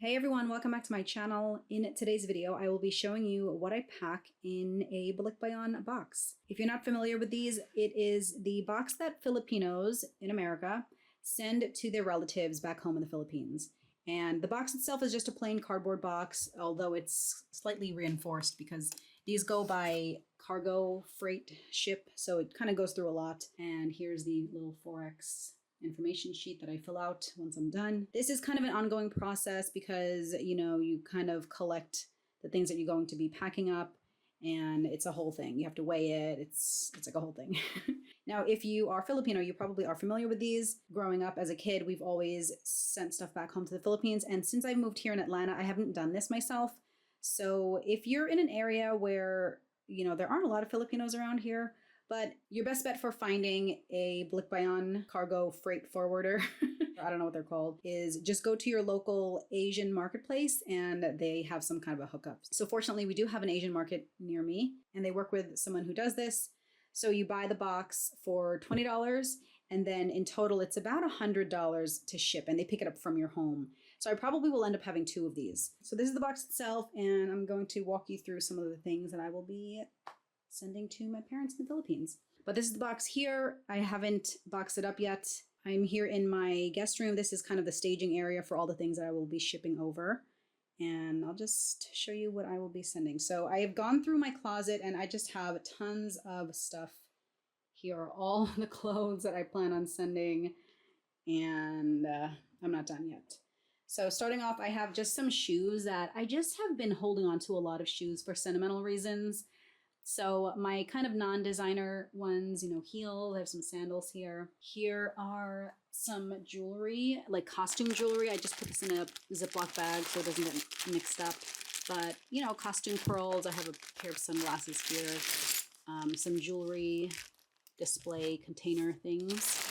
Hey everyone, welcome back to my channel. In today's video, I will be showing you what I pack in a Balikbayan box. If you're not familiar with these, it is the box that Filipinos in America send to their relatives back home in the Philippines. And the box itself is just a plain cardboard box, although it's slightly reinforced because these go by cargo freight ship, so it kind of goes through a lot. And here's the little 4X information sheet that I fill out once I'm done. This is kind of an ongoing process because, you kind of collect the things that you're going to be packing up, and it's a whole thing. You have to weigh it. It's like a whole thing. Now, if you are Filipino, you probably are familiar with these. Growing up as a kid, we've always sent stuff back home to the Philippines. And since I've moved here in Atlanta, I haven't done this myself. So if you're in an area where, there aren't a lot of Filipinos around here, but your best bet for finding a Balikbayan cargo freight forwarder, I don't know what they're called, is just go to your local Asian marketplace and they have some kind of a hookup. So fortunately, we do have an Asian market near me and they work with someone who does this. So you buy the box for $20 and then in total, it's about $100 to ship and they pick it up from your home. So I probably will end up having 2 of these. So this is the box itself and I'm going to walk you through some of the things that I will be sending to my parents in the Philippines. But this is the box here. I haven't boxed it up yet. I'm here in my guest room. This is kind of the staging area for all the things that I will be shipping over. And I'll just show you what I will be sending. So I have gone through my closet and I just have tons of stuff. Here are all the clothes that I plan on sending. And I'm not done yet. So starting off, I have just some shoes that I just have been holding on to a lot of shoes for sentimental reasons. So my kind of non-designer ones, heels, I have some sandals here. Here are some jewelry, like costume jewelry. I just put this in a Ziploc bag so it doesn't get mixed up. But, costume pearls. I have a pair of sunglasses here. Some jewelry display container things.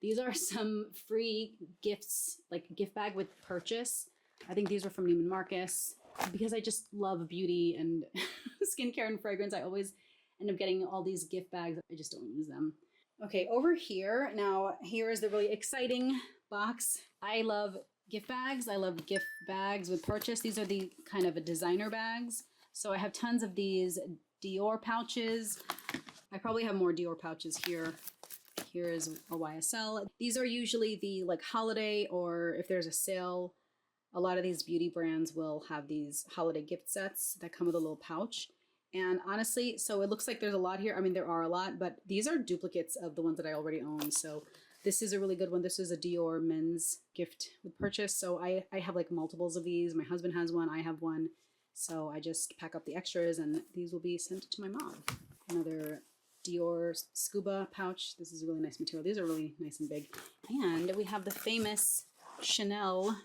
These are some free gifts, like a gift bag with purchase. I think these are from Neiman Marcus. Because I just love beauty and skincare and fragrance, I always end up getting all these gift bags. I just don't use them. Okay, over here, now here is the really exciting box. I love gift bags. I love gift bags with purchase. These are the kind of a designer bags. So I have tons of these Dior pouches. I probably have more Dior pouches here. Here is a YSL. These are usually the holiday, or if there's a sale, a lot of these beauty brands will have these holiday gift sets that come with a little pouch. And honestly, so it looks like there's a lot here. I mean, there are a lot, but these are duplicates of the ones that I already own. So this is a really good one. This is a Dior men's gift with purchase. So I have multiples of these. My husband has one, I have one. So I just pack up the extras and these will be sent to my mom. Another Dior scuba pouch. This is a really nice material. These are really nice and big. And we have the famous Chanel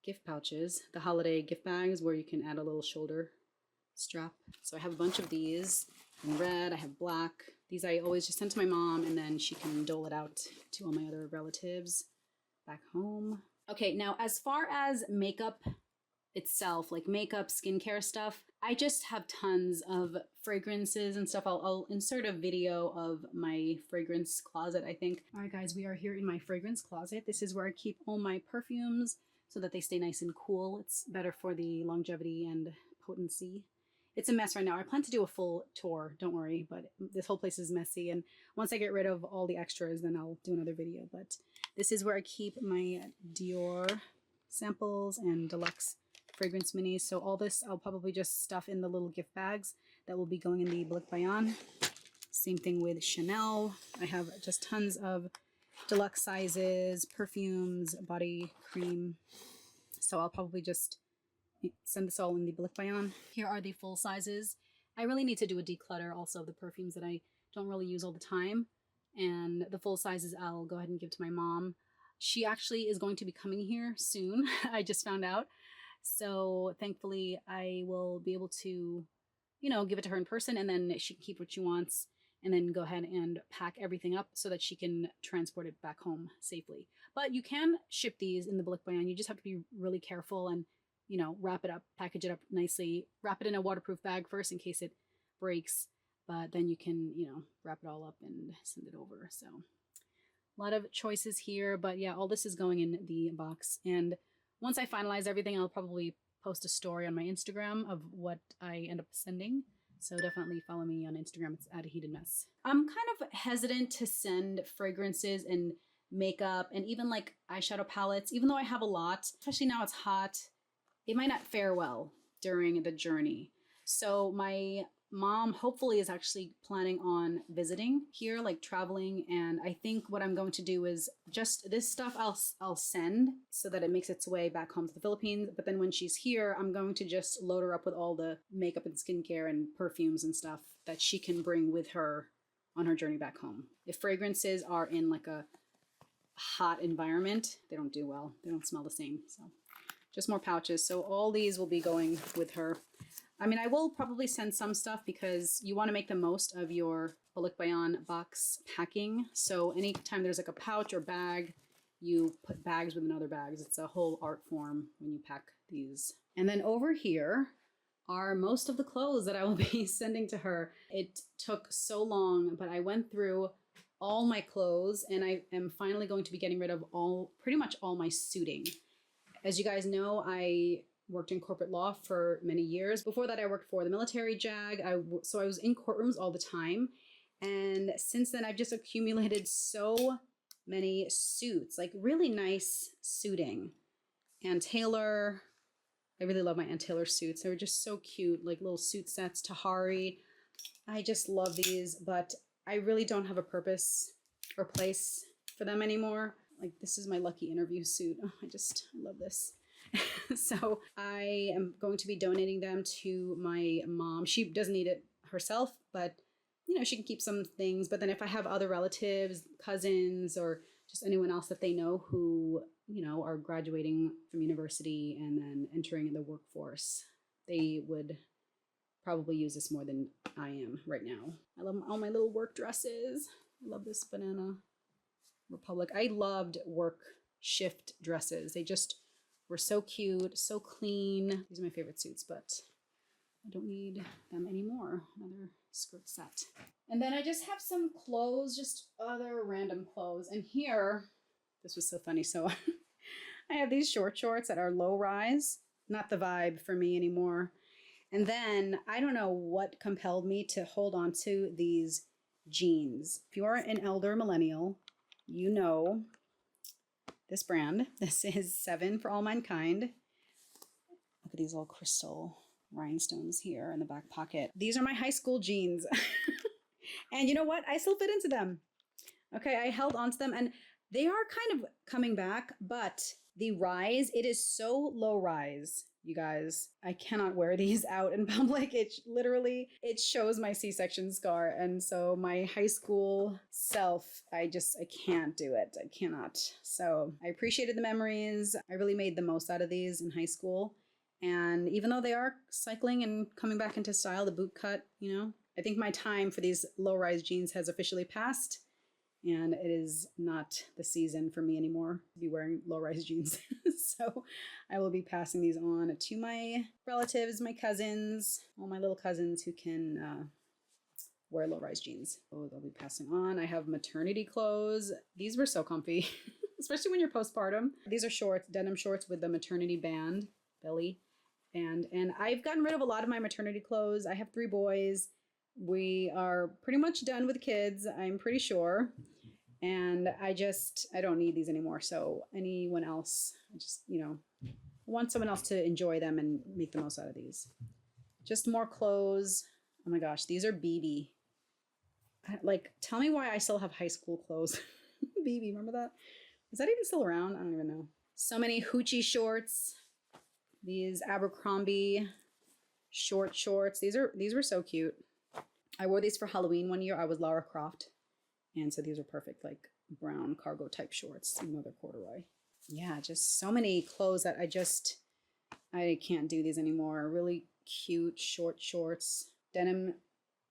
gift pouches, the holiday gift bags where you can add a little shoulder strap. So I have a bunch of these in red. I have black. These I always just send to my mom and then she can dole it out to all my other relatives back home. Okay, now as far as makeup itself, like makeup, skincare stuff, I just have tons of fragrances and stuff. I'll insert a video of my fragrance closet, I think. All right, guys, we are here in my fragrance closet. This is where I keep all my perfumes so that they stay nice and cool. It's better for the longevity and potency. It's a mess right now. I plan to do a full tour, don't worry, but this whole place is messy. And once I get rid of all the extras, then I'll do another video. But this is where I keep my Dior samples and deluxe fragrance minis. So all this, I'll probably just stuff in the little gift bags that will be going in the Balikbayan. Same thing with Chanel. I have just tons of deluxe sizes, perfumes, body cream. So I'll probably just send this all in the Balikbayan. Here are the full sizes. I really need to do a declutter also of the perfumes that I don't really use all the time. And the full sizes I'll go ahead and give to my mom. She actually is going to be coming here soon. I just found out. So thankfully I will be able to, give it to her in person and then she can keep what she wants. And then go ahead and pack everything up so that she can transport it back home safely. But you can ship these in the Balikbayan. You just have to be really careful and, wrap it up, package it up nicely, wrap it in a waterproof bag first in case it breaks. But then you can, wrap it all up and send it over. So a lot of choices here, but yeah, all this is going in the box. And once I finalize everything, I'll probably post a story on my Instagram of what I end up sending. So definitely follow me on Instagram. It's at a heated mess. I'm kind of hesitant to send fragrances and makeup and even like eyeshadow palettes, even though I have a lot, especially now it's hot, it might not fare well during the journey. So my mom hopefully is actually planning on visiting here, like traveling. And I think what I'm going to do is just this stuff I'll send so that it makes its way back home to the Philippines. But then when she's here, I'm going to just load her up with all the makeup and skincare and perfumes and stuff that she can bring with her on her journey back home. If fragrances are in like a hot environment, they don't do well. They don't smell the same. So just more pouches. So all these will be going with her. I mean, I will probably send some stuff because you want to make the most of your Balikbayan box packing. So anytime there's like a pouch or bag, you put bags within other bags. It's a whole art form when you pack these. And then over here are most of the clothes that I will be sending to her. It took so long, but I went through all my clothes and I am finally going to be getting rid of pretty much all my suiting. As you guys know, I worked in corporate law for many years. Before that, I worked for the military JAG. So I was in courtrooms all the time. And since then, I've just accumulated so many suits, like really nice suiting. Ann Taylor, I really love my Ann Taylor suits. They were just so cute, like little suit sets. Tahari, I just love these, but I really don't have a purpose or place for them anymore. Like this is my lucky interview suit. Oh, I love this. So I am going to be donating them to my mom. She doesn't need it herself, but you know, she can keep some things. But then if I have other relatives, cousins, or just anyone else that they know who, you know, are graduating from university and then entering the workforce, they would probably use this more than I am right now. I love all my little work dresses. I love this Banana Republic. I loved work shift dresses. They just were so cute, so clean. These are my favorite suits, but I don't need them anymore. Another skirt set. And then I just have some clothes, just other random clothes. And here, this was so funny. So I have these short shorts that are low rise, not the vibe for me anymore. And then I don't know what compelled me to hold on to these jeans. If you are an elder millennial, you know this brand. This is 7 for All Mankind. Look at these little crystal rhinestones here in the back pocket. These are my high school jeans. And you know what? I still fit into them. Okay, I held onto them and they are kind of coming back, but the rise, it is so low rise, you guys. I cannot wear these out in public. It literally, it shows my C-section scar. And so my high school self, I can't do it. I cannot. So I appreciated the memories. I really made the most out of these in high school. And even though they are cycling and coming back into style, the boot cut, you know, I think my time for these low-rise jeans has officially passed. And it is not the season for me anymore to be wearing low-rise jeans. So I will be passing these on to my relatives, my cousins, all my little cousins who can wear low-rise jeans. Oh, they'll be passing on. I have maternity clothes. These were so comfy, especially when you're postpartum. These are shorts, denim shorts with the maternity band, belly. And I've gotten rid of a lot of my maternity clothes. I have 3 boys. We are pretty much done with kids, I'm pretty sure. And I don't need these anymore. So anyone else, you know, want someone else to enjoy them and make the most out of these. Just more clothes. Oh my gosh, these are BB. Like, tell me why I still have high school clothes. BB, remember that? Is that even still around? I don't even know. So many hoochie shorts. These Abercrombie short shorts. These were so cute. I wore these for Halloween one year. I was Lara Croft. And so these are perfect, like brown cargo type shorts, even though they're corduroy. Yeah, just so many clothes that I can't do these anymore. Really cute short shorts, denim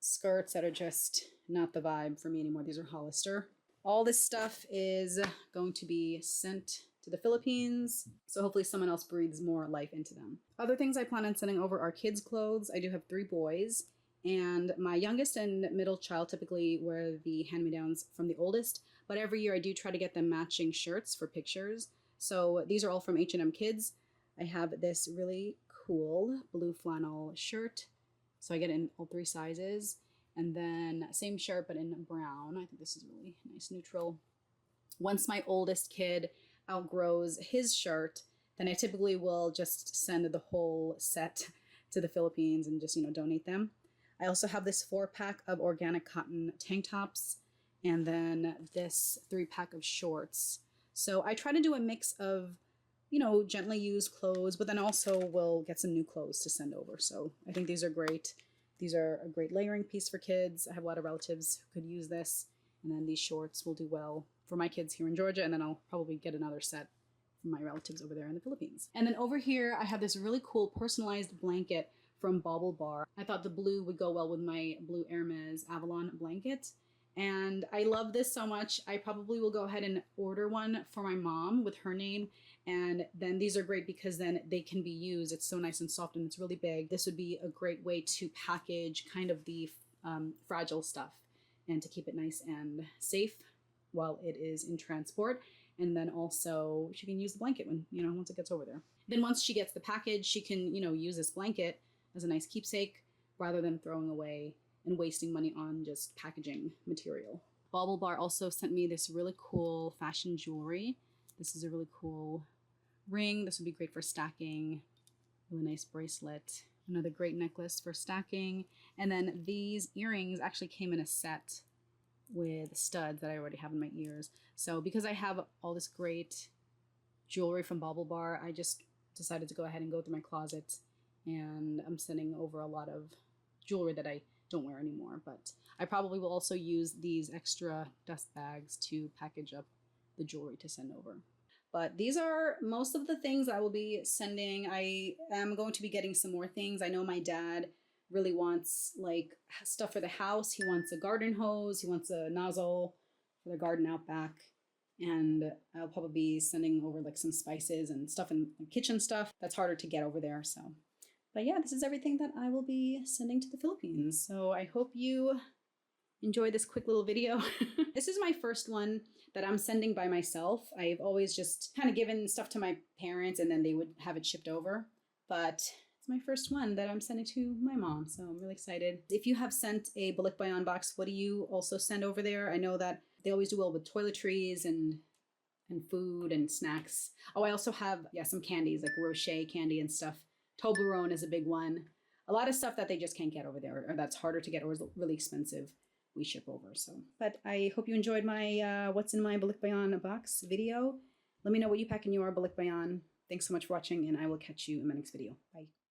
skirts that are just not the vibe for me anymore. These are Hollister. All this stuff is going to be sent to the Philippines. So hopefully someone else breathes more life into them. Other things I plan on sending over are kids' clothes. I do have 3 boys. And my youngest and middle child typically wear the hand-me-downs from the oldest, but every year I do try to get them matching shirts for pictures. So these are all from H&M Kids. I have this really cool blue flannel shirt. So I get it in all 3 sizes. And then same shirt, but in brown. I think this is really nice neutral. Once my oldest kid outgrows his shirt, then I typically will just send the whole set to the Philippines and just, donate them. I also have this 4-pack of organic cotton tank tops and then this 3-pack of shorts. So I try to do a mix of, gently used clothes, but then also will get some new clothes to send over. So I think these are great. These are a great layering piece for kids. I have a lot of relatives who could use this. And then these shorts will do well for my kids here in Georgia. And then I'll probably get another set for my relatives over there in the Philippines. And then over here, I have this really cool personalized blanket from Baublebar. I thought the blue would go well with my blue Hermes Avalon blanket. And I love this so much. I probably will go ahead and order one for my mom with her name. And then these are great because then they can be used. It's so nice and soft and it's really big. This would be a great way to package kind of the fragile stuff and to keep it nice and safe while it is in transport. And then also she can use the blanket when, once it gets over there. Then once she gets the package, she can, use this blanket as a nice keepsake rather than throwing away and wasting money on just packaging material. Baublebar also sent me this really cool fashion jewelry. This is a really cool ring. This would be great for stacking. Really nice bracelet. Another great necklace for stacking. And then these earrings actually came in a set with studs that I already have in my ears. So because I have all this great jewelry from Baublebar, I just decided to go ahead and go through my closet, and I'm sending over a lot of jewelry that I don't wear anymore. But I probably will also use these extra dust bags to package up the jewelry to send over. But these are most of the things I will be sending. I am going to be getting some more things. I know my dad really wants like stuff for the house. He wants a garden hose. He wants a nozzle for the garden out back. And I'll probably be sending over like some spices and stuff in kitchen stuff that's harder to get over there. So, but yeah, this is everything that I will be sending to the Philippines. So I hope you enjoy this quick little video. This is my first one that I'm sending by myself. I've always just kind of given stuff to my parents and then they would have it shipped over. But it's my first one that I'm sending to my mom, so I'm really excited. If you have sent a Balikbayan box, what do you also send over there? I know that they always do well with toiletries and food and snacks. Oh, I also have, some candies like Rocher candy and stuff. Toblerone is a big one. A lot of stuff that they just can't get over there or that's harder to get or is really expensive. We ship over. So, but I hope you enjoyed my what's in my Balikbayan box video. Let me know what you pack in your Balikbayan. Thanks so much for watching, and I will catch you in my next video. Bye.